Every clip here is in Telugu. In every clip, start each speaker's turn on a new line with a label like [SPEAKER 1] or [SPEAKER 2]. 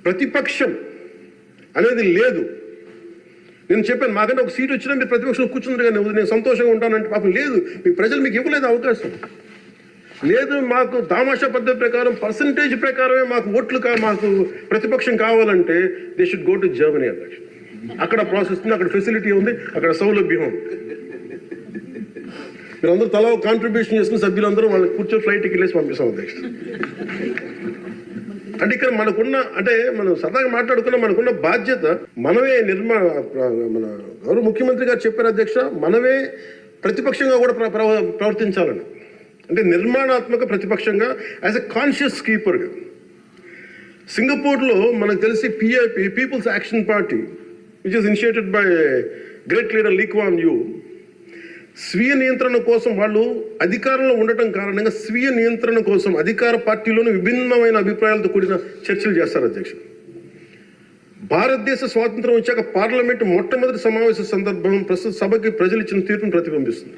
[SPEAKER 1] ప్రతిపక్షం అనేది లేదు. నేను చెప్పాను, మాకంటే ఒక సీట్ వచ్చినా మీరు ప్రతిపక్షంలో కూర్చున్నారు కానీ నేను సంతోషంగా ఉంటానంటే పాపం లేదు. మీ ప్రజలు మీకు ఇవ్వలేదు అవకాశం. లేదు, మాకు దామాషా పద్ధతి ప్రకారం పర్సంటేజ్ ప్రకారమే మాకు ఓట్లు మాకు ప్రతిపక్షం కావాలంటే they should go to Germany అధ్యక్ష. అక్కడ ప్రాసెస్ ఉంది, అక్కడ ఫెసిలిటీ ఉంది, అక్కడ సౌలభ్యం ఉంది. మీరందరూ తలా కాంట్రిబ్యూషన్ చేసుకుని సభ్యులందరూ వాళ్ళకి కూర్చొని ఫ్లైట్ టికెట్లేసి పంపిస్తాం అధ్యక్ష. అంటే ఇక్కడ మనకున్న, అంటే మనం సరదాగా మాట్లాడుకున్న మనకున్న బాధ్యత మనమే మన గౌరవ ముఖ్యమంత్రి గారు చెప్పారు అధ్యక్ష, మనమే ప్రతిపక్షంగా కూడా ప్రవర్తించాలని. అంటే నిర్మాణాత్మక ప్రతిపక్షంగా యాజ్ ఎ కాన్షియస్ కీపర్గా. సింగపూర్లో మనకు తెలిసి PIP, people's action party, which is initiated by great leader Lee Kuan Yew, స్వీయ నియంత్రణ కోసం వాళ్ళు అధికారంలో ఉండటం కారణంగా స్వీయ నియంత్రణ కోసం అధికార పార్టీలోనూ విభిన్నమైన అభిప్రాయాలతో కూడిన చర్చలు చేస్తారు అధ్యక్ష. భారతదేశ స్వాతంత్రం వచ్చాక పార్లమెంటు మొట్టమొదటి సమావేశ సందర్భం ప్రస్తుత సభకి ప్రజలు ఇచ్చిన తీర్పును ప్రతిబింబిస్తుంది.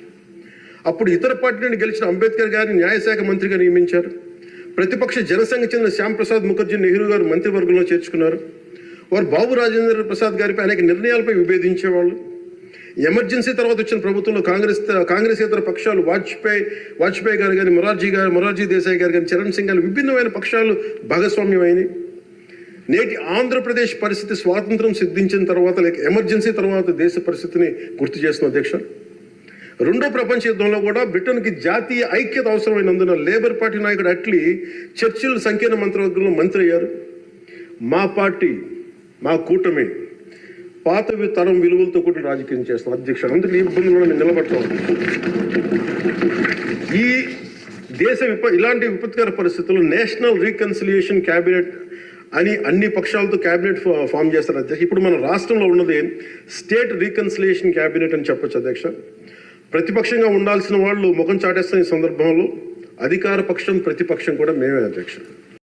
[SPEAKER 1] అప్పుడు ఇతర పార్టీ నుండి గెలిచిన అంబేద్కర్ గారిని న్యాయశాఖ మంత్రిగా నియమించారు. ప్రతిపక్ష జనసంఘ చెందిన శ్యాంప్రసాద్ ముఖర్జీ నెహ్రూ గారు మంత్రివర్గంలో చేర్చుకున్నారు. వారు బాబు రాజేంద్ర ప్రసాద్ గారిపై అనేక నిర్ణయాలపై విభేదించేవాళ్ళు. ఎమర్జెన్సీ తర్వాత వచ్చిన ప్రభుత్వంలో కాంగ్రెసేతర పక్షాలు వాజ్పేయి గారు కానీ మొరార్జీ దేశాయ్ గారు కానీ చరణ్ సింగ్ గారు విభిన్నమైన పక్షాలు భాగస్వామ్యమైనవి. నేటి ఆంధ్రప్రదేశ్ పరిస్థితి స్వాతంత్రం సిద్ధించిన తర్వాత లేక ఎమర్జెన్సీ తర్వాత దేశ పరిస్థితిని గుర్తు చేస్తున్న అధ్యక్ష. రెండో ప్రపంచ యుద్ధంలో కూడా బ్రిటన్కి జాతీయ ఐక్యత అవసరమైనందున లేబర్ పార్టీ నాయకుడు అట్లీ చర్చిల్ సంకీర్ణ మంత్రివర్గంలో మంత్రి అయ్యారు. మా పార్టీ, మా కూటమి పాత తరం విలువలతో కూడిన రాజకీయం చేస్తాం అధ్యక్ష. అందుకు ఈ ఇబ్బందులను మేము నిలబడతాం. ఈ దేశ ఇలాంటి విపత్కర పరిస్థితుల్లో నేషనల్ రీకన్సిలియేషన్ క్యాబినెట్ అని అన్ని పక్షాలతో క్యాబినెట్ ఫామ్ చేస్తారు అధ్యక్ష. ఇప్పుడు మన రాష్ట్రంలో ఉన్నది స్టేట్ రీకన్సిలియేషన్ క్యాబినెట్ అని చెప్పొచ్చు అధ్యక్ష. ప్రతిపక్షంగా ఉండాల్సిన వాళ్ళు ముఖం చాటేస్తున్న ఈ సందర్భంలో అధికార పక్షం ప్రతిపక్షం కూడా మేమే అధ్యక్ష.